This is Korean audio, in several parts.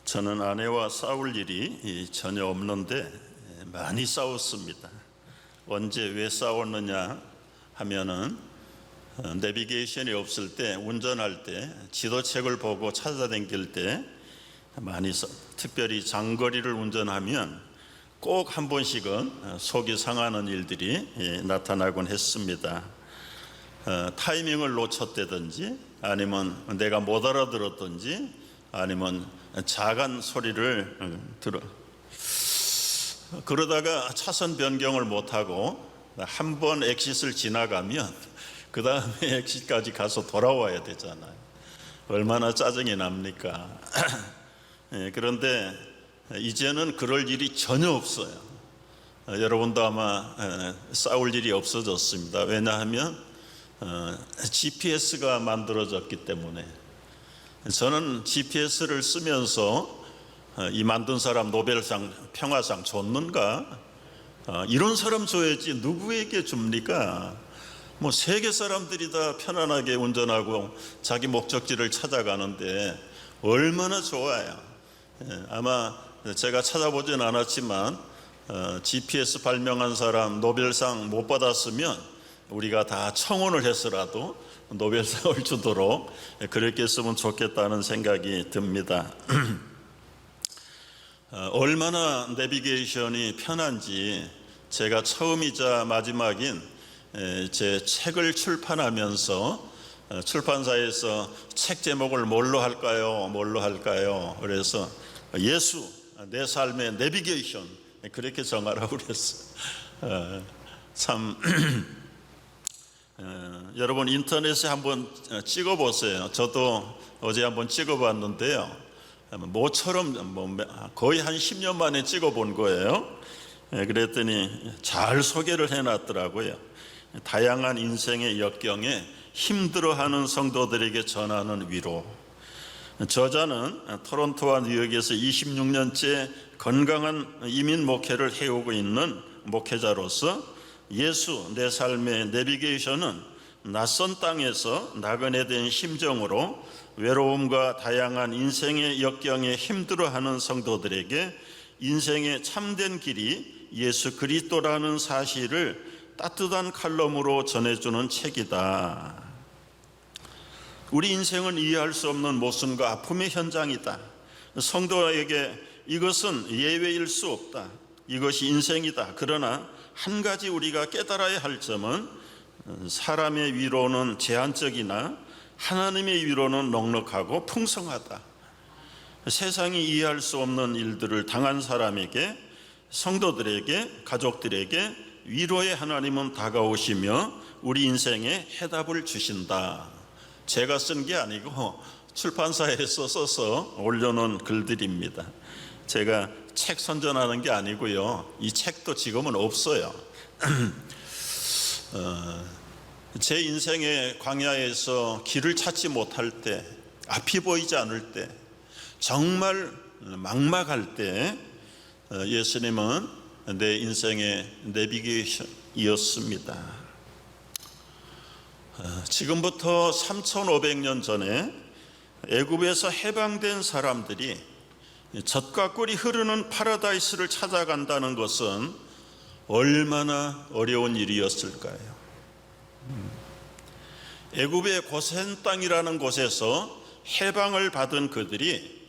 저는 아내와 싸울 일이 전혀 없는데 많이 싸웠습니다. 언제 왜 싸웠느냐 하면은 내비게이션이 없을 때, 운전할 때 지도책을 보고 찾아다닐 때 많이 특별히 장거리를 운전하면 꼭 한 번씩은 속이 상하는 일들이 나타나곤 했습니다. 타이밍을 놓쳤다든지, 아니면 내가 못 알아들었든지, 아니면 작은 소리를 그러다가 차선 변경을 못하고 한 번 엑싯을 지나가면 그 다음에 엑싯까지 가서 돌아와야 되잖아요. 얼마나 짜증이 납니까? 그런데 이제는 그럴 일이 전혀 없어요. 여러분도 아마 싸울 일이 없어졌습니다. 왜냐하면 GPS가 만들어졌기 때문에. 저는 GPS를 쓰면서 이 만든 사람 노벨상 평화상 줬는가? 이런 사람 줘야지 누구에게 줍니까? 뭐 세계 사람들이 다 편안하게 운전하고 자기 목적지를 찾아가는데 얼마나 좋아요. 아마 제가 찾아보진 않았지만 GPS 발명한 사람 노벨상 못 받았으면 우리가 다 청혼을 해서라도 노벨상을 주도록 그렇게 했으면 좋겠다는 생각이 듭니다. 얼마나 내비게이션이 편한지 제가 처음이자 마지막인 제 책을 출판하면서 출판사에서 책 제목을 뭘로 할까요? 그래서 예수, 내 삶의 내비게이션, 그렇게 정하라고 그랬어요. 참 여러분 인터넷에 한번 찍어보세요. 저도 어제 한번 찍어봤는데요. 모처럼 거의 한 10년 만에 찍어본 거예요. 그랬더니 잘 소개를 해놨더라고요. 다양한 인생의 역경에 힘들어하는 성도들에게 전하는 위로. 저자는 토론토와 뉴욕에서 26년째 건강한 이민 목회를 해오고 있는 목회자로서 예수, 내 삶의 내비게이션은 낯선 땅에서 나그네 된 심정으로 외로움과 다양한 인생의 역경에 힘들어하는 성도들에게 인생의 참된 길이 예수 그리스도라는 사실을 따뜻한 칼럼으로 전해주는 책이다. 우리 인생은 이해할 수 없는 모순과 아픔의 현장이다. 성도에게 이것은 예외일 수 없다. 이것이 인생이다. 그러나 한 가지 우리가 깨달아야 할 점은 사람의 위로는 제한적이나 하나님의 위로는 넉넉하고 풍성하다. 세상이 이해할 수 없는 일들을 당한 사람에게, 성도들에게, 가족들에게 위로의 하나님은 다가오시며 우리 인생에 해답을 주신다. 제가 쓴 게 아니고 출판사에서 써서 올려놓은 글들입니다. 제가 책 선전하는 게 아니고요. 이 책도 지금은 없어요. 제 인생의 광야에서 길을 찾지 못할 때, 앞이 보이지 않을 때, 정말 막막할 때 예수님은 내 인생의 내비게이션이었습니다. 지금부터 3,500년 전에 애굽에서 해방된 사람들이 젖과 꿀이 흐르는 파라다이스를 찾아간다는 것은 얼마나 어려운 일이었을까요? 애굽의 고센 땅이라는 곳에서 해방을 받은 그들이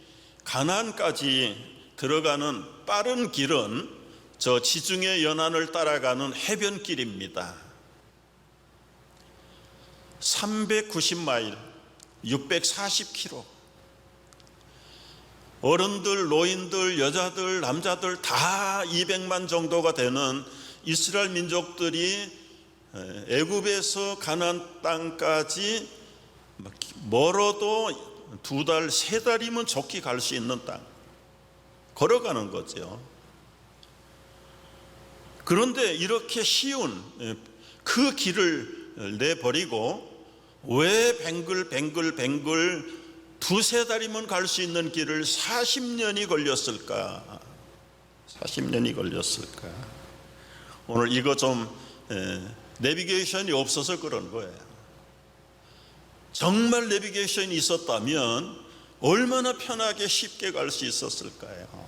가나안까지 들어가는 빠른 길은 저 지중해 연안을 따라가는 해변길입니다. 390마일, 640km. 어른들, 노인들, 여자들, 남자들 다 200만 정도가 되는 이스라엘 민족들이 애굽에서 가나안 땅까지 멀어도 2달, 3달이면 좋게 갈 수 있는 땅, 걸어가는 거죠. 그런데 이렇게 쉬운 그 길을 내버리고 왜 뱅글 2-3달이면 갈 수 있는 길을 40년이 걸렸을까? 40년이 걸렸을까? 오늘 이거 좀 내비게이션이 없어서 그런 거예요. 정말 내비게이션이 있었다면 얼마나 편하게 쉽게 갈 수 있었을까요?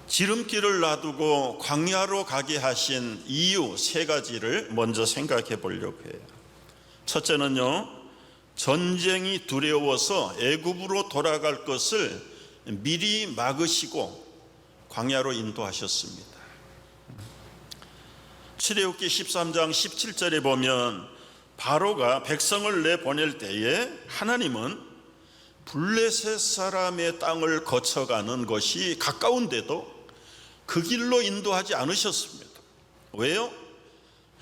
지름길을 놔두고 광야로 가게 하신 이유 세 가지를 먼저 생각해 보려고 해요. 첫째는요, 전쟁이 두려워서 애굽으로 돌아갈 것을 미리 막으시고 광야로 인도하셨습니다. 출애굽기 13장 17절에 보면 바로가 백성을 내보낼 때에 하나님은 블레셋 사람의 땅을 거쳐가는 것이 가까운데도 그 길로 인도하지 않으셨습니다. 왜요?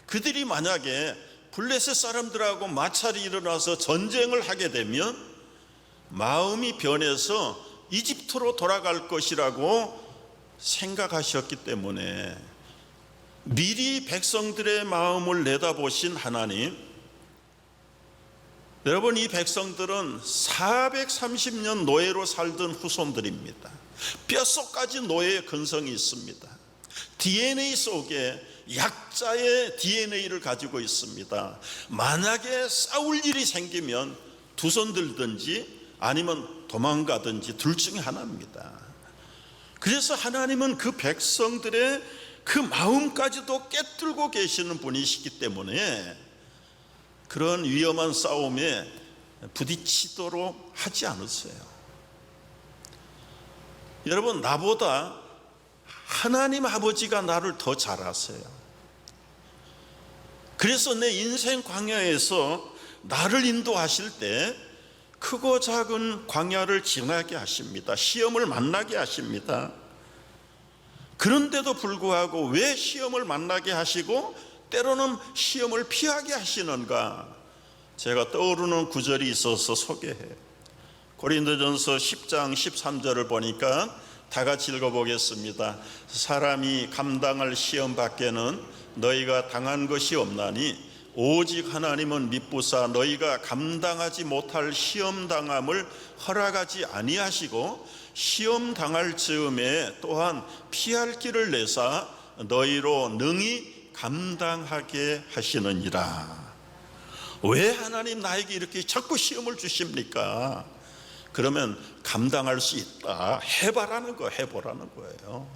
그들이 만약에 블레셋 사람들하고 마찰이 일어나서 전쟁을 하게 되면 마음이 변해서 이집트로 돌아갈 것이라고 생각하셨기 때문에 미리 백성들의 마음을 내다보신 하나님, 여러분, 이 백성들은 430년 노예로 살던 후손들입니다. 뼛속까지 노예의 근성이 있습니다. DNA 속에 약자의 DNA를 가지고 있습니다. 만약에 싸울 일이 생기면 두 손 들든지 아니면 도망가든지 둘 중에 하나입니다. 그래서 하나님은 그 백성들의 그 마음까지도 꿰뚫고 계시는 분이시기 때문에 그런 위험한 싸움에 부딪히도록 하지 않으세요. 여러분, 나보다 하나님 아버지가 나를 더 잘 아세요. 그래서 내 인생 광야에서 나를 인도하실 때 크고 작은 광야를 지나게 하십니다. 시험을 만나게 하십니다. 그런데도 불구하고 왜 시험을 만나게 하시고 때로는 시험을 피하게 하시는가? 제가 떠오르는 구절이 있어서 소개해요. 고린도전서 10장 13절을 보니까 다 같이 읽어보겠습니다. 사람이 감당할 시험 밖에는 너희가 당한 것이 없나니 오직 하나님은 미쁘사 너희가 감당하지 못할 시험 당함을 허락하지 아니하시고 시험 당할 즈음에 또한 피할 길을 내사 너희로 능히 감당하게 하시느니라. 왜 하나님 나에게 이렇게 자꾸 시험을 주십니까? 그러면 감당할 수 있다, 해봐라는 거, 해보라는 거예요.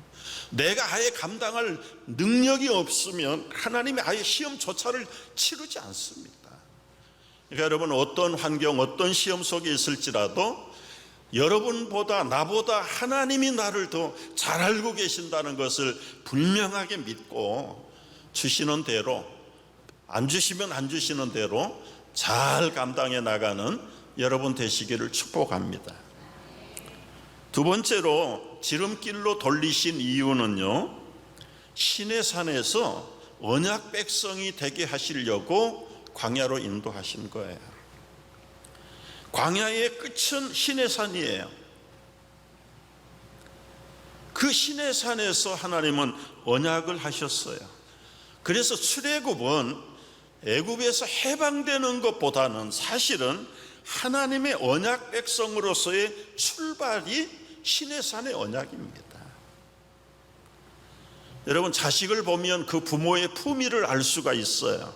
내가 아예 감당할 능력이 없으면 하나님이 아예 시험조차를 치르지 않습니다. 그러니까 여러분, 어떤 환경, 어떤 시험 속에 있을지라도 여러분보다 나보다 하나님이 나를 더 잘 알고 계신다는 것을 분명하게 믿고 주시는 대로, 안 주시면 안 주시는 대로 잘 감당해 나가는 여러분 되시기를 축복합니다. 두 번째로 지름길로 돌리신 이유는요, 시내산에서 언약 백성이 되게 하시려고 광야로 인도하신 거예요. 광야의 끝은 시내산이에요. 그 시내산에서 하나님은 언약을 하셨어요. 그래서 출애굽은 애굽에서 해방되는 것보다는 사실은 하나님의 언약 백성으로서의 출발이 시내산의 언약입니다. 여러분, 자식을 보면 그 부모의 품위를 알 수가 있어요.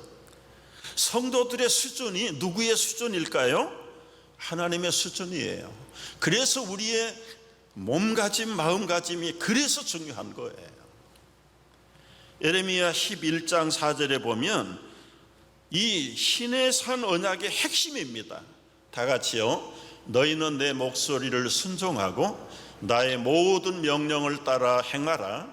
성도들의 수준이 누구의 수준일까요? 하나님의 수준이에요. 그래서 우리의 몸가짐, 마음가짐이 그래서 중요한 거예요. 예레미야 11장 4절에 보면 이 시내산 언약의 핵심입니다. 다 같이요. 너희는 내 목소리를 순종하고 나의 모든 명령을 따라 행하라.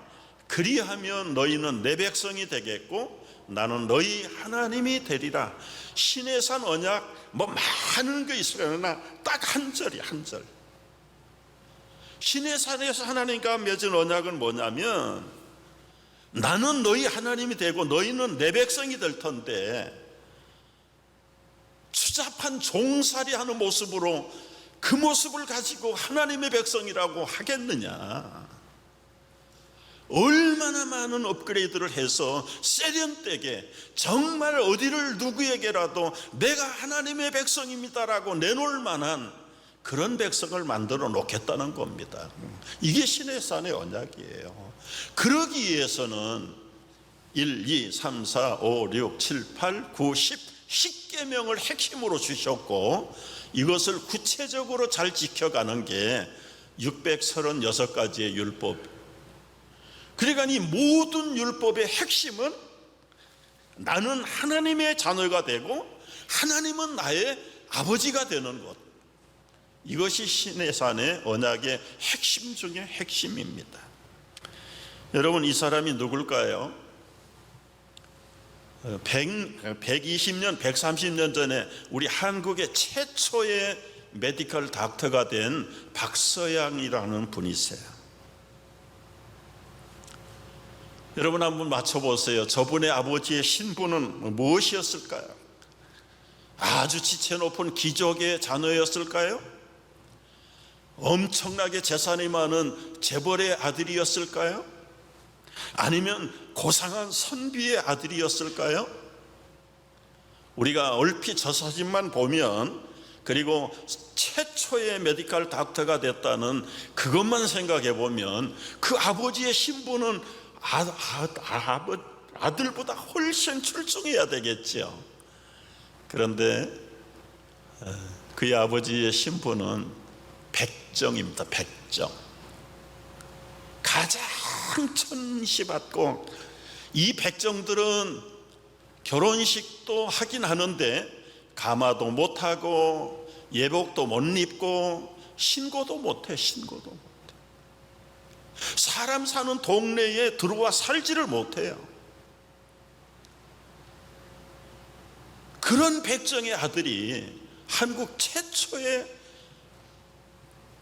그리하면 너희는 내 백성이 되겠고 나는 너희 하나님이 되리라. 시내산 언약 많은 거 있어요. 그러나 딱 한 절이 한 절. 시내산에서 하나님과 맺은 언약은 뭐냐면 나는 너희 하나님이 되고 너희는 내 백성이 될 텐데 추잡한 종살이 하는 모습으로 그 모습을 가지고 하나님의 백성이라고 하겠느냐. 얼마나 많은 업그레이드를 해서 세련되게 정말 어디를 누구에게라도 내가 하나님의 백성입니다라고 내놓을 만한 그런 백성을 만들어 놓겠다는 겁니다. 이게 시내산의 언약이에요. 그러기 위해서는 1, 2, 3, 4, 5, 6, 7, 8, 9, 10 10계명을 핵심으로 주셨고 이것을 구체적으로 잘 지켜가는 게 636가지의 율법. 그러니까 이 모든 율법의 핵심은 나는 하나님의 자녀가 되고 하나님은 나의 아버지가 되는 것. 이것이 시내산의 언약의 핵심 중에 핵심입니다. 여러분, 이 사람이 누굴까요? 120년, 130년 전에 우리 한국의 최초의 메디컬 닥터가 된 박서양이라는 분이세요. 여러분 한번 맞춰보세요. 저분의 아버지의 신분은 무엇이었을까요? 아주 지체 높은 귀족의 자녀였을까요? 엄청나게 재산이 많은 재벌의 아들이었을까요? 아니면 고상한 선비의 아들이었을까요? 우리가 얼핏 저 사진만 보면, 그리고 최초의 메디컬 닥터가 됐다는 그것만 생각해 보면 그 아버지의 신분은 아들보다 훨씬 출중해야 되겠죠. 그런데 그의 아버지의 신분은 백정입니다. 백정. 가장 천시받고, 이 백정들은 결혼식도 하긴 하는데 가마도 못하고 예복도 못 입고 신고도 못해. 신고도 못해. 사람 사는 동네에 들어와 살지를 못해요. 그런 백정의 아들이 한국 최초의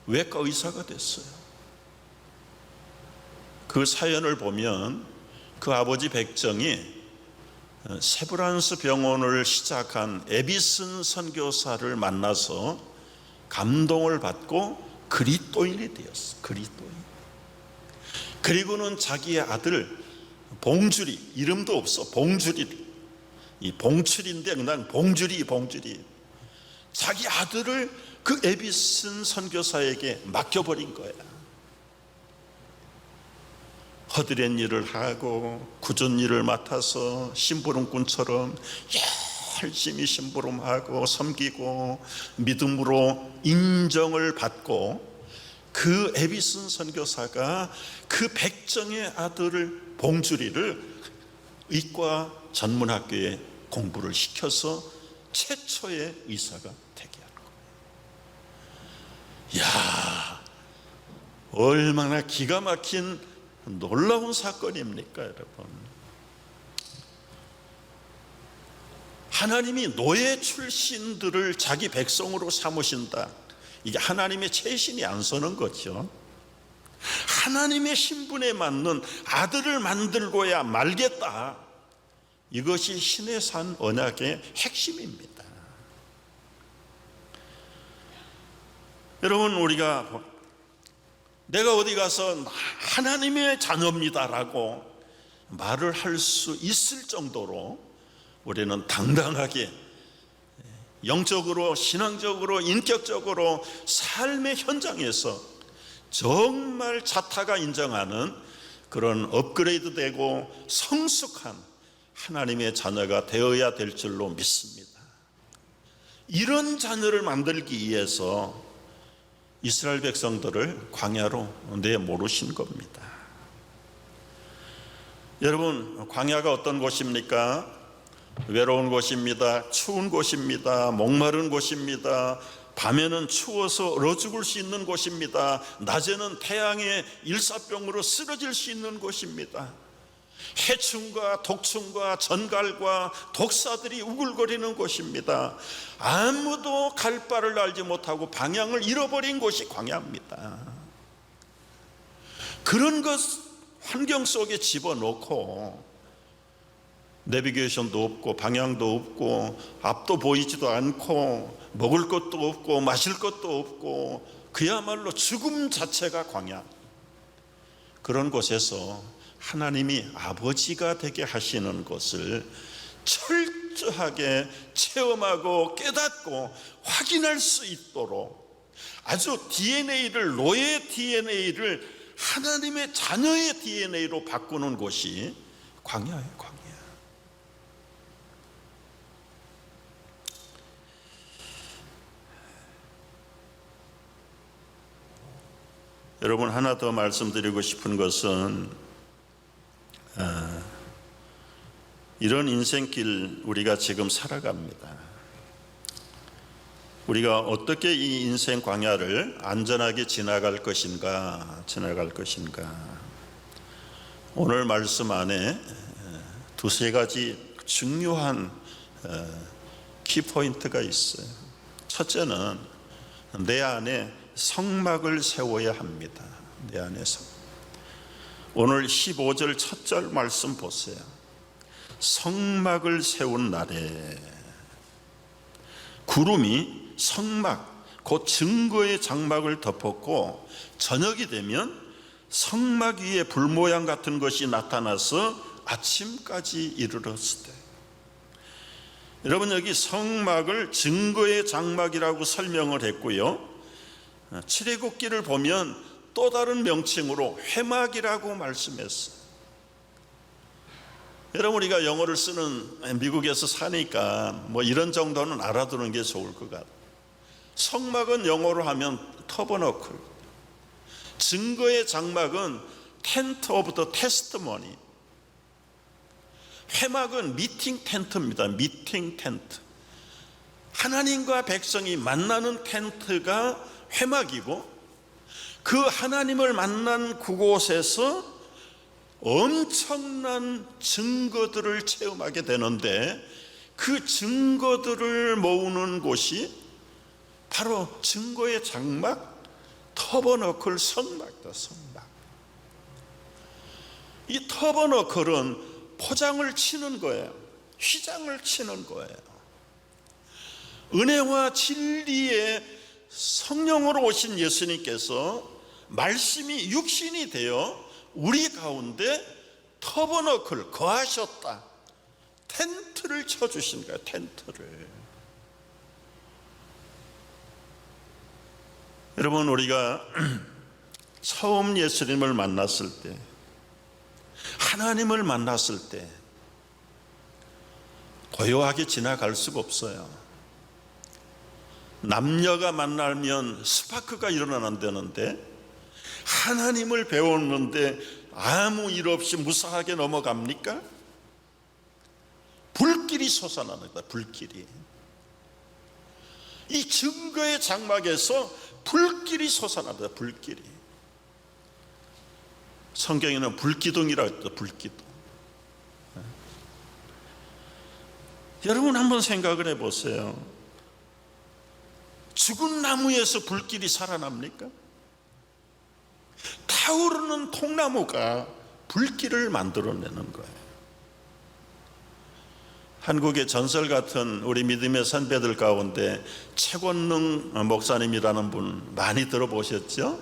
외과 의사가 됐어요. 그 사연을 보면 그 아버지 백정이 세브란스 병원을 시작한 에비슨 선교사를 만나서 감동을 받고 그리스도인이 되었어. 그리스도인. 그리고는 자기의 아들 봉주리, 이름도 없어. 봉주리. 이 봉출인데 그냥 봉주리. 자기 아들을 그 에비슨 선교사에게 맡겨버린 거야. 허드렛 일을 하고 굳은 일을 맡아서 심부름꾼처럼 열심히 심부름하고 섬기고 믿음으로 인정을 받고, 그 에비슨 선교사가 그 백정의 아들을 봉주리를 의과 전문학교에 공부를 시켜서 최초의 의사가 되게 한 거예요. 이야, 얼마나 기가 막힌 놀라운 사건입니까, 여러분. 하나님이 노예 출신들을 자기 백성으로 삼으신다. 이게 하나님의 채신이 안 서는 거죠. 하나님의 신분에 맞는 아들을 만들고야 말겠다. 이것이 신의 산 언약의 핵심입니다. 여러분, 우리가 내가 어디 가서 하나님의 자녀입니다라고 말을 할 수 있을 정도로 우리는 당당하게 영적으로, 신앙적으로, 인격적으로 삶의 현장에서 정말 자타가 인정하는 그런 업그레이드되고 성숙한 하나님의 자녀가 되어야 될 줄로 믿습니다. 이런 자녀를 만들기 위해서 이스라엘 백성들을 광야로 내모르신 겁니다. 여러분, 광야가 어떤 곳입니까? 외로운 곳입니다. 추운 곳입니다. 목마른 곳입니다. 밤에는 추워서 얼어 죽을 수 있는 곳입니다. 낮에는 태양의 일사병으로 쓰러질 수 있는 곳입니다. 해충과 독충과 전갈과 독사들이 우글거리는 곳입니다. 아무도 갈 바를 알지 못하고 방향을 잃어버린 곳이 광야입니다. 그런 것 환경 속에 집어넣고 내비게이션도 없고 방향도 없고 앞도 보이지도 않고 먹을 것도 없고 마실 것도 없고 그야말로 죽음 자체가 광야. 그런 곳에서 하나님이 아버지가 되게 하시는 것을 철저하게 체험하고 깨닫고 확인할 수 있도록 아주 DNA를, 노예 DNA를 하나님의 자녀의 DNA로 바꾸는 곳이 광야예요, 광야. 여러분, 하나 더 말씀드리고 싶은 것은 이런 인생길 우리가 지금 살아갑니다. 우리가 어떻게 이 인생 광야를 안전하게 지나갈 것인가. 오늘 말씀 안에 두세 가지 중요한 키포인트가 있어요. 첫째는 내 안에 성막을 세워야 합니다. 내 안에서. 오늘 15절 첫 절 말씀 보세요. 성막을 세운 날에 구름이 성막, 곧 증거의 장막을 덮었고 저녁이 되면 성막 위에 불 모양 같은 것이 나타나서 아침까지 이르렀을 때, 여러분, 여기 성막을 증거의 장막이라고 설명을 했고요, 출애굽기를 보면 또 다른 명칭으로 회막이라고 말씀했어요. 여러분, 우리가 영어를 쓰는 미국에서 사니까 뭐 이런 정도는 알아두는 게 좋을 것 같아요. 성막은 영어로 하면 터버너클, 증거의 장막은 텐트 오브 더 테스트머니, 회막은 미팅 텐트입니다. 미팅 텐트. 하나님과 백성이 만나는 텐트가 회막이고, 그 하나님을 만난 그곳에서 엄청난 증거들을 체험하게 되는데, 그 증거들을 모으는 곳이 바로 증거의 장막, 터버너클, 성막이다. 성막. 이 터버너클은 포장을 치는 거예요. 휘장을 치는 거예요. 은혜와 진리의 성령으로 오신 예수님께서 말씀이 육신이 되어 우리 가운데 터버너클, 거하셨다. 텐트를 쳐주신 거예요. 텐트를. 여러분, 우리가 처음 예수님을 만났을 때, 하나님을 만났을 때 고요하게 지나갈 수가 없어요. 남녀가 만나면 스파크가 일어난다는데, 하나님을 배웠는데 아무 일 없이 무사하게 넘어갑니까? 불길이 솟아납니다. 불길이. 이 증거의 장막에서 불길이 솟아납니다. 불길이. 성경에는 불기둥이라고 했죠. 불기둥. 여러분, 한번 생각을 해보세요. 죽은 나무에서 불길이 살아납니까? 타오르는 통나무가 불길을 만들어내는 거예요. 한국의 전설 같은 우리 믿음의 선배들 가운데 최권능 목사님이라는 분 많이 들어보셨죠?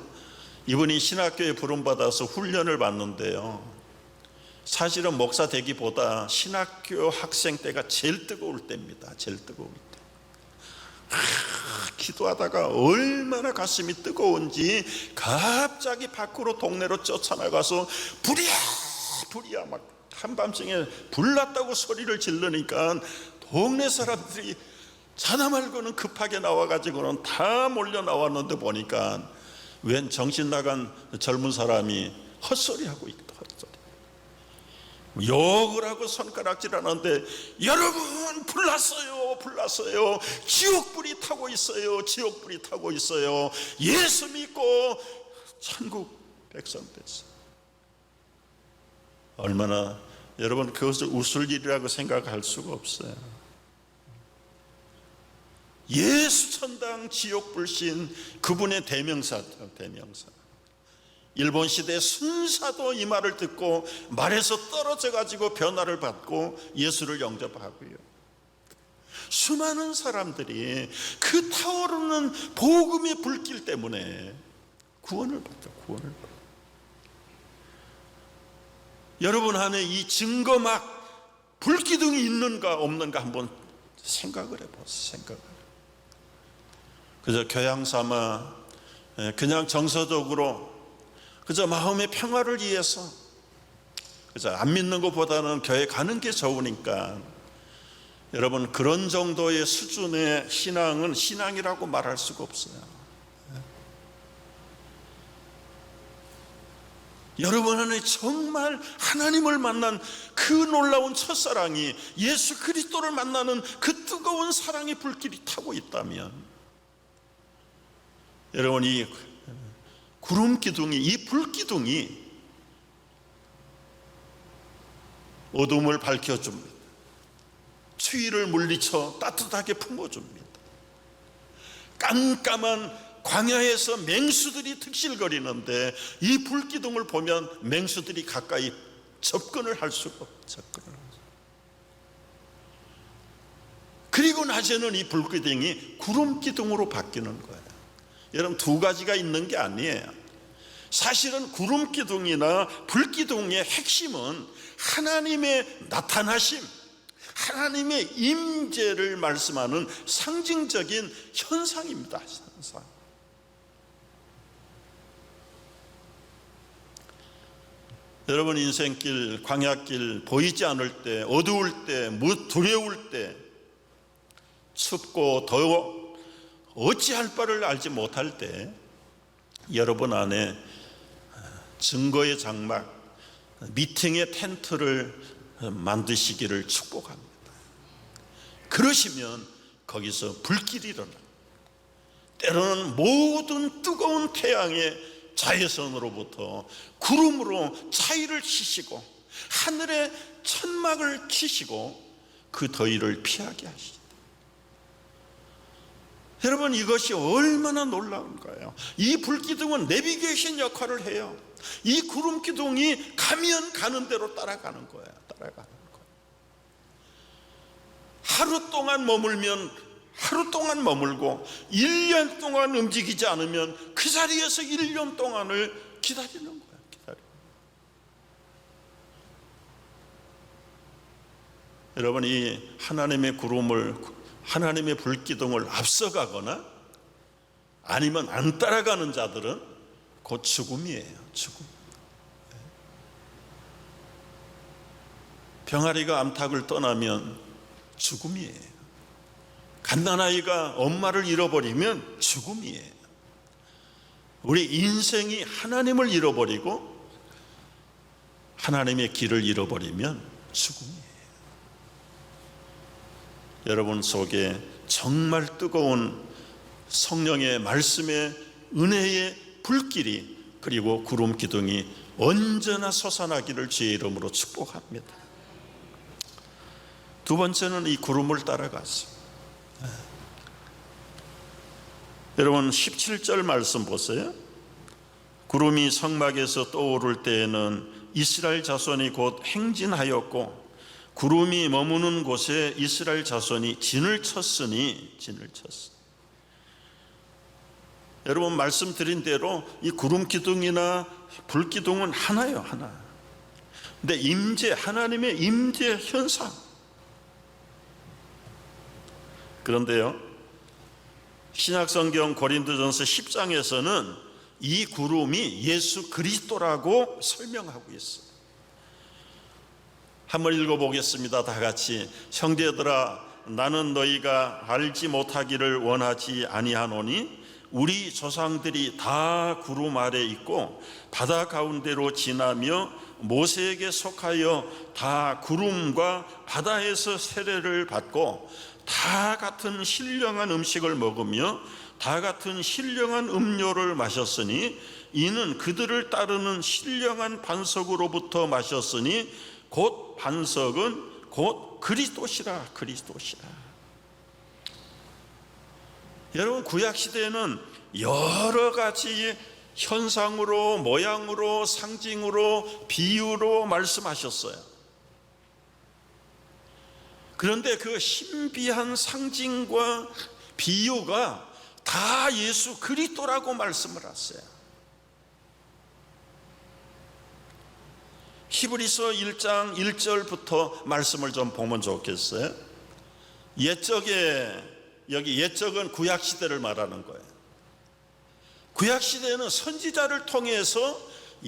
이분이 신학교에 부름받아서 훈련을 받는데요, 사실은 목사 되기보다 신학교 학생 때가 제일 뜨거울 때입니다. 제일 뜨거울 때. 기도하다가 얼마나 가슴이 뜨거운지 갑자기 밖으로 동네로 쫓아나가서 부랴 막 한밤중에 불났다고 소리를 지르니까 동네 사람들이 자나 말고는 급하게 나와가지고는 다 몰려 나왔는데, 보니까 웬 정신 나간 젊은 사람이 헛소리하고 있다. 욕을 하고 손가락질하는데, 여러분, 불났어요. 지옥불이 타고 있어요. 예수 믿고 천국 백성 됐어요. 얼마나, 여러분, 그것을 웃을 일이라고 생각할 수가 없어요. 예수 천당 지옥 불신, 그분의 대명사죠. 대명사. 일본 시대 순사도 이 말을 듣고 말에서 떨어져 가지고 변화를 받고 예수를 영접하고요, 수많은 사람들이 그 타오르는 복음의 불길 때문에 구원을 받죠. 구원을 받죠. 여러분 안에 이 증거막 불기둥이 있는가 없는가 한번 생각을 해보세요. 그저 교양 삼아 그냥 정서적으로 그저 마음의 평화를 위해서 그저 안 믿는 것보다는 교회 가는 게 좋으니까, 여러분, 그런 정도의 수준의 신앙은 신앙이라고 말할 수가 없어요. 여러분 안에 정말 하나님을 만난 그 놀라운 첫사랑이, 예수 그리스도를 만나는 그 뜨거운 사랑의 불길이 타고 있다면, 여러분 이 구름 기둥이, 이 불기둥이 어둠을 밝혀줍니다. 추위를 물리쳐 따뜻하게 품어줍니다. 깜깜한 광야에서 맹수들이 득실거리는데 이 불기둥을 보면 맹수들이 가까이 접근을 할 수가 없어요. 그리고 낮에는 이 불기둥이 구름기둥으로 바뀌는 거예요. 여러분 두 가지가 있는 게 아니에요. 사실은 구름기둥이나 불기둥의 핵심은 하나님의 나타나심, 하나님의 임재를 말씀하는 상징적인 현상입니다. 현상. 여러분 인생길, 광야길 보이지 않을 때, 어두울 때, 두려울 때, 춥고 더워 어찌할 바를 알지 못할 때 여러분 안에 증거의 장막, 미팅의 텐트를 만드시기를 축복합니다. 그러시면 거기서 불길이 일어나, 때로는 모든 뜨거운 태양의 자외선으로부터 구름으로 차이를 치시고 하늘에 천막을 치시고 그 더위를 피하게 하시다. 여러분 이것이 얼마나 놀라운가요? 이 불기둥은 내비게이션 역할을 해요. 이 구름기둥이 가면 가는 대로 따라가는 거예요. 따라가는 거예요. 하루 동안 머물면 하루 동안 머물고 1년 동안 움직이지 않으면 그 자리에서 1년 동안을 기다리는 거예요. 여러분 이 하나님의 구름을, 하나님의 불기둥을 앞서가거나 아니면 안 따라가는 자들은 곧 죽음이에요. 죽음. 병아리가 암탉을 떠나면 죽음이에요. 갓난아이가 엄마를 잃어버리면 죽음이에요. 우리 인생이 하나님을 잃어버리고 하나님의 길을 잃어버리면 죽음이에요. 여러분 속에 정말 뜨거운 성령의 말씀의 은혜의 불길이, 그리고 구름 기둥이 언제나 솟아나기를 주의 이름으로 축복합니다. 두 번째는 이 구름을 따라가서, 여러분 17절 말씀 보세요. 구름이 성막에서 떠오를 때에는 이스라엘 자손이 곧 행진하였고 구름이 머무는 곳에 이스라엘 자손이 진을 쳤으니. 여러분 말씀드린 대로 이 구름 기둥이나 불 기둥은 하나예요, 하나. 근데 임재, 하나님의 임재 현상. 그런데요, 신약성경 고린도전서 10장에서는 이 구름이 예수 그리스도라고 설명하고 있어요. 한번 읽어보겠습니다. 다 같이. 형제들아, 나는 너희가 알지 못하기를 원하지 아니하노니 우리 조상들이 다 구름 아래 있고 바다 가운데로 지나며 모세에게 속하여 다 구름과 바다에서 세례를 받고 다 같은 신령한 음식을 먹으며 다 같은 신령한 음료를 마셨으니 이는 그들을 따르는 신령한 반석으로부터 마셨으니 곧 반석은 곧 그리스도시라. 여러분 구약시대에는 여러 가지 현상으로, 모양으로, 상징으로, 비유로 말씀하셨어요. 그런데 그 신비한 상징과 비유가 다 예수 그리스도라고 말씀을 하세요. 히브리서 1장 1절부터 말씀을 좀 보면 좋겠어요. 옛적에, 여기 옛적은 구약시대를 말하는 거예요. 구약시대에는 선지자를 통해서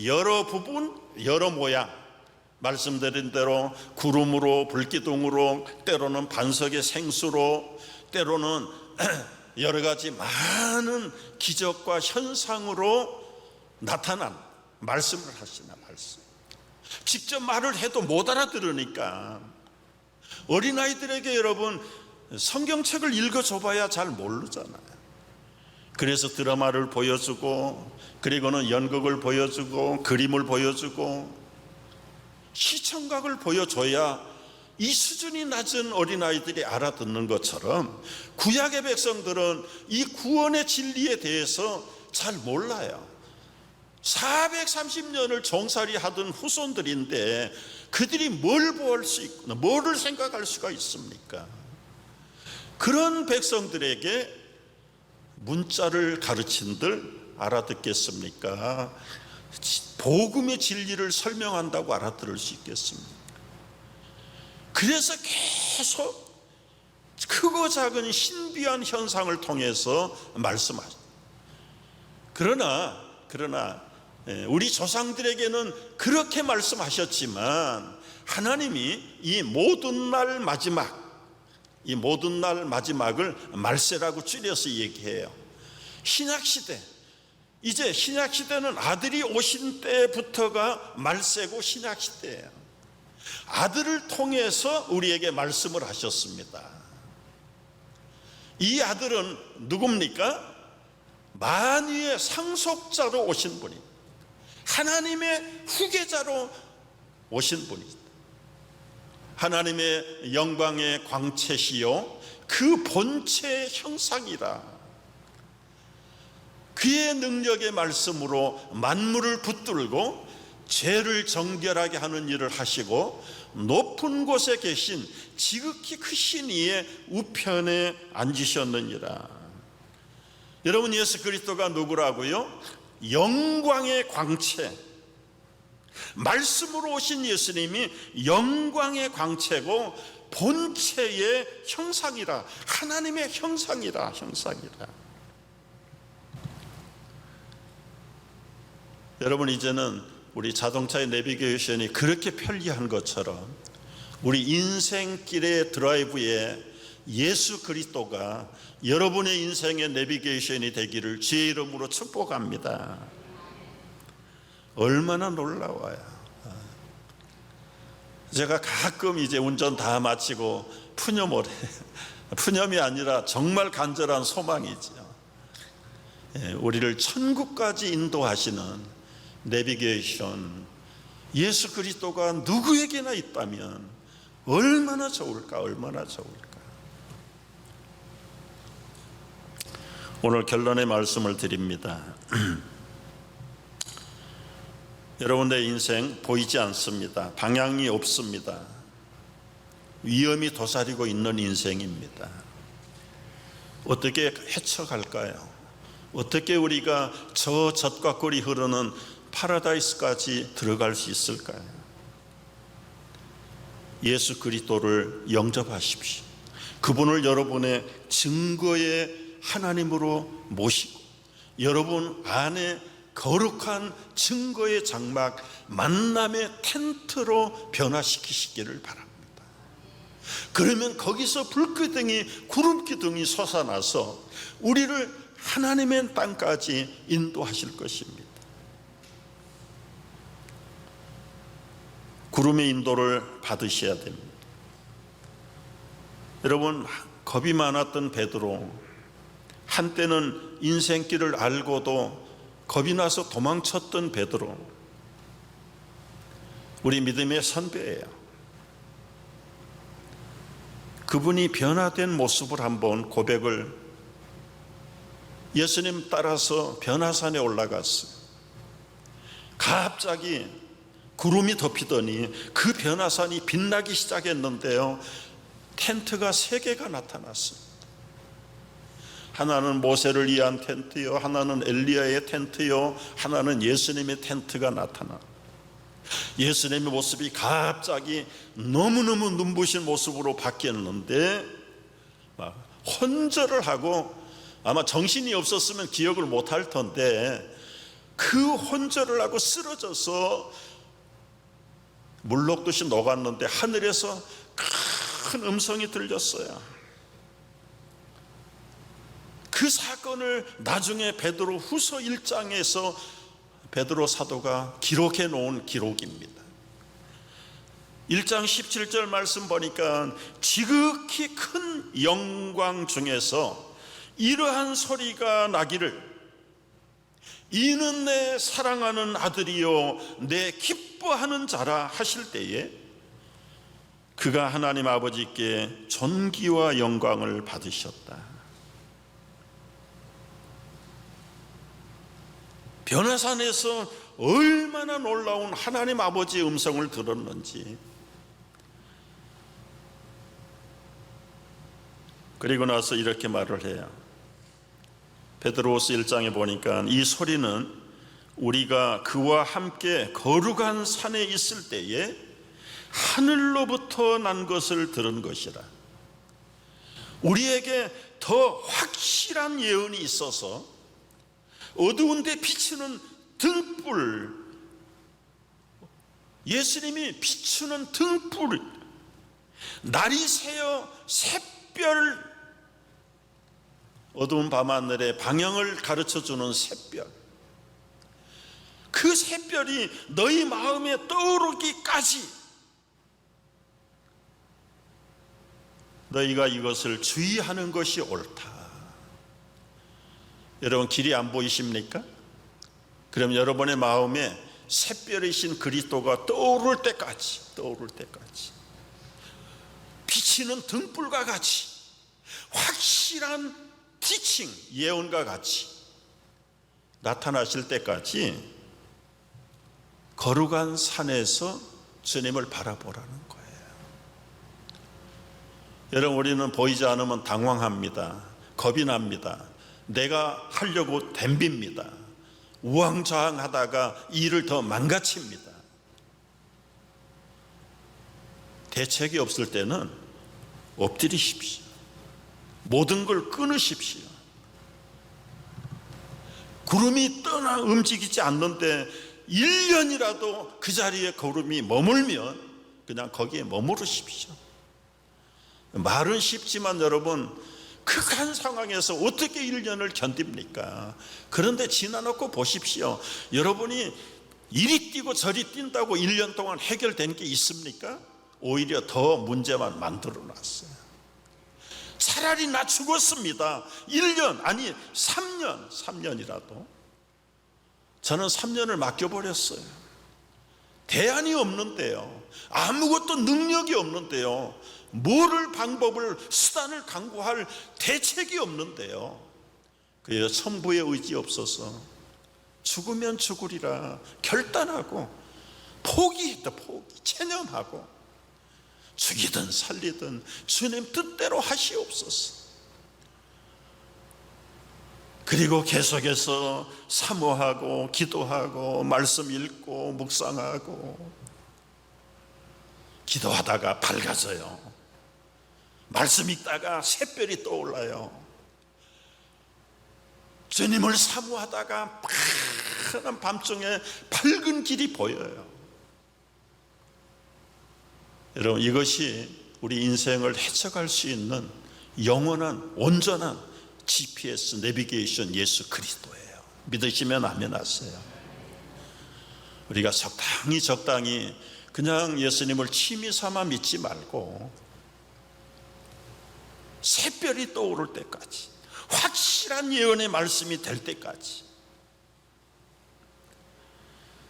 여러 부분, 여러 모양, 말씀드린 대로 구름으로, 불기둥으로, 때로는 반석의 생수로, 때로는 여러 가지 많은 기적과 현상으로 나타난 말씀을 하시나 말씀. 직접 말을 해도 못 알아들으니까 어린아이들에게 여러분 성경책을 읽어줘봐야 잘 모르잖아요. 그래서 드라마를 보여주고, 그리고는 연극을 보여주고, 그림을 보여주고, 시청각을 보여줘야 이 수준이 낮은 어린아이들이 알아듣는 것처럼 구약의 백성들은 이 구원의 진리에 대해서 잘 몰라요. 430년을 종살이 하던 후손들인데 그들이 뭘 볼 수 있구나, 뭐를 생각할 수가 있습니까? 그런 백성들에게 문자를 가르친들 알아듣겠습니까? 복음의 진리를 설명한다고 알아들을 수 있겠습니까? 그래서 계속 크고 작은 신비한 현상을 통해서 말씀하십니다. 그러나 우리 조상들에게는 그렇게 말씀하셨지만 하나님이 이 모든 날 마지막을 말세라고 줄여서 얘기해요. 신약시대, 이제 신약시대는 아들이 오신 때부터가 말세고 신약시대예요. 아들을 통해서 우리에게 말씀을 하셨습니다. 이 아들은 누굽니까? 만유의 상속자로 오신 분입니다. 하나님의 후계자로 오신 분이다. 하나님의 영광의 광채시요 그 본체의 형상이라. 그의 능력의 말씀으로 만물을 붙들고 죄를 정결하게 하는 일을 하시고 높은 곳에 계신 지극히 크신 이의 우편에 앉으셨느니라. 여러분, 예수 그리스도가 누구라고요? 영광의 광채, 말씀으로 오신 예수님이 영광의 광채고 본체의 형상이라. 하나님의 형상이라. 여러분, 이제는 우리 자동차의 내비게이션이 그렇게 편리한 것처럼 우리 인생길의 드라이브에 예수 그리스도가 여러분의 인생의 내비게이션이 되기를 주의 이름으로 축복합니다. 얼마나 놀라워요. 제가 가끔 이제 운전 다 마치고 푸념이 아니라 정말 간절한 소망이죠. 우리를 천국까지 인도하시는 내비게이션, 예수 그리스도가 누구에게나 있다면 얼마나 좋을까. 오늘 결론의 말씀을 드립니다. 여러분의 인생 보이지 않습니다. 방향이 없습니다. 위험이 도사리고 있는 인생입니다. 어떻게 헤쳐갈까요? 어떻게 우리가 저 젖과 꿀이 흐르는 파라다이스까지 들어갈 수 있을까요? 예수 그리스도를 영접하십시오. 그분을 여러분의 증거의 하나님으로 모시고 여러분 안에 거룩한 증거의 장막, 만남의 텐트로 변화시키시기를 바랍니다. 그러면 거기서 불기둥이, 구름기둥이 솟아나서 우리를 하나님의 땅까지 인도하실 것입니다. 구름의 인도를 받으셔야 됩니다. 여러분, 겁이 많았던 베드로, 한때는 인생길을 알고도 겁이 나서 도망쳤던 베드로, 우리 믿음의 선배예요. 그분이 변화된 모습을 한번 고백을, 예수님 따라서 변화산에 올라갔어요. 갑자기 구름이 덮이더니 그 변화산이 빛나기 시작했는데요, 텐트가 3개가 나타났습니다. 하나는 모세를 위한 텐트요, 하나는 엘리야의 텐트요, 하나는 예수님의 텐트가 나타나. 예수님의 모습이 갑자기 너무너무 눈부신 모습으로 바뀌었는데 막 혼절을 하고, 아마 정신이 없었으면 기억을 못할 텐데 그 혼절을 하고 쓰러져서 물녹듯이 녹았는데 하늘에서 큰 음성이 들렸어요. 그 사건을 나중에 베드로 후서 1장에서 베드로 사도가 기록해 놓은 기록입니다. 1장 17절 말씀 보니까 지극히 큰 영광 중에서 이러한 소리가 나기를 이는 내 사랑하는 아들이요 내 기뻐하는 자라 하실 때에 그가 하나님 아버지께 존귀와 영광을 받으셨다. 변화산에서 얼마나 놀라운 하나님 아버지의 음성을 들었는지, 그리고 나서 이렇게 말을 해요. 베드로후서 1장에 보니까 이 소리는 우리가 그와 함께 거룩한 산에 있을 때에 하늘로부터 난 것을 들은 것이라. 우리에게 더 확실한 예언이 있어서 어두운 데 비추는 등불, 예수님이 비추는 등불, 날이 새어 샛별, 어두운 밤하늘의 방향을 가르쳐주는 샛별, 그 샛별이 너희 마음에 떠오르기까지 너희가 이것을 주의하는 것이 옳다. 여러분, 길이 안 보이십니까? 그럼 여러분의 마음에 샛별이신 그리스도가 떠오를 때까지 비치는 등불과 같이 확실한 티칭, 예언과 같이 나타나실 때까지 거룩한 산에서 주님을 바라보라는 거예요. 여러분, 우리는 보이지 않으면 당황합니다. 겁이 납니다. 내가 하려고 덤빕니다. 우왕좌왕하다가 일을 더 망가칩니다. 대책이 없을 때는 엎드리십시오. 모든 걸 끊으십시오. 구름이 떠나 움직이지 않는데 1년이라도 그 자리에 구름이 머물면 그냥 거기에 머무르십시오. 말은 쉽지만 여러분, 극한 상황에서 어떻게 1년을 견딥니까? 그런데 지나놓고 보십시오. 여러분이 이리 뛰고 저리 뛴다고 1년 동안 해결된 게 있습니까? 오히려 더 문제만 만들어 놨어요. 차라리 나 죽었습니다. 1년, 아니 3년이라도. 저는 3년을 맡겨버렸어요. 대안이 없는데요, 아무것도 능력이 없는데요, 뭐를 방법을 수단을 강구할 대책이 없는데요, 그래서 천부의 의지 없어서 죽으면 죽으리라 결단하고 포기했다. 체념하고 죽이든 살리든 주님 뜻대로 하시옵소서. 그리고 계속해서 사모하고 기도하고 말씀 읽고 묵상하고 기도하다가 밝아져요. 말씀 읽다가 샛별이 떠올라요. 주님을 사모하다가 파란 밤중에 밝은 길이 보여요. 여러분, 이것이 우리 인생을 헤쳐갈 수 있는 영원한 온전한 GPS 내비게이션 예수 그리스도예요. 믿으시면 아멘 하세요. 우리가 적당히 그냥 예수님을 취미 삼아 믿지 말고 샛별이 떠오를 때까지, 확실한 예언의 말씀이 될 때까지,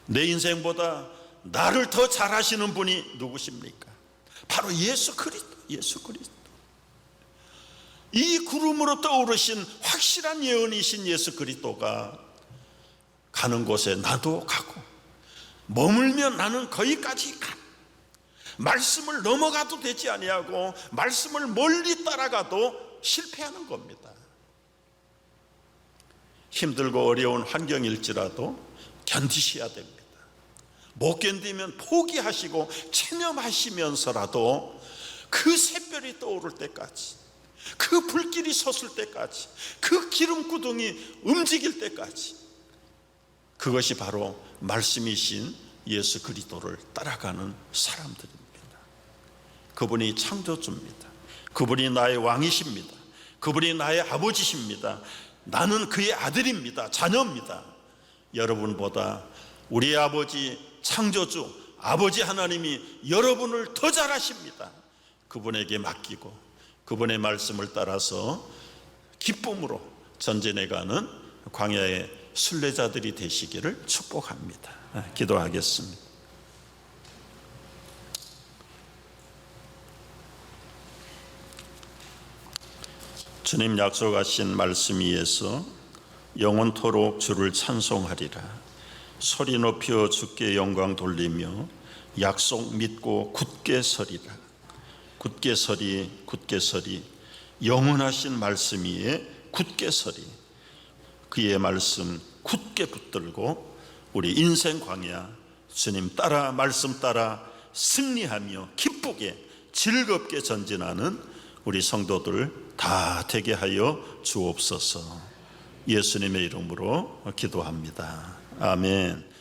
내 인생보다 나를 더 잘하시는 분이 누구십니까? 바로 예수 그리스도. 이 구름으로 떠오르신 확실한 예언이신 예수 그리스도가 가는 곳에 나도 가고, 머물면 나는 거기까지 가. 말씀을 넘어가도 되지 아니하고 말씀을 멀리 따라가도 실패하는 겁니다. 힘들고 어려운 환경일지라도 견디셔야 됩니다. 못 견디면 포기하시고 체념하시면서라도 그 샛별이 떠오를 때까지, 그 불길이 솟을 때까지, 그 기름구덩이 움직일 때까지, 그것이 바로 말씀이신 예수 그리스도를 따라가는 사람들입니다. 그분이 창조주입니다. 그분이 나의 왕이십니다. 그분이 나의 아버지십니다. 나는 그의 아들입니다. 자녀입니다. 여러분보다 우리 아버지 창조주 아버지 하나님이 여러분을 더 잘 아십니다. 그분에게 맡기고 그분의 말씀을 따라서 기쁨으로 전진해가는 광야의 순례자들이 되시기를 축복합니다. 기도하겠습니다. 주님 약속하신 말씀 위에서 영원토록 주를 찬송하리라. 소리 높여 주께 영광 돌리며 약속 믿고 굳게 서리라. 굳게 서리 굳게 서리 영원하신 말씀 위에 굳게 서리. 그의 말씀 굳게 붙들고 우리 인생 광야 주님 따라 말씀 따라 승리하며 기쁘게 즐겁게 전진하는 우리 성도들 다 되게 하여 주옵소서. 예수님의 이름으로 기도합니다. 아멘.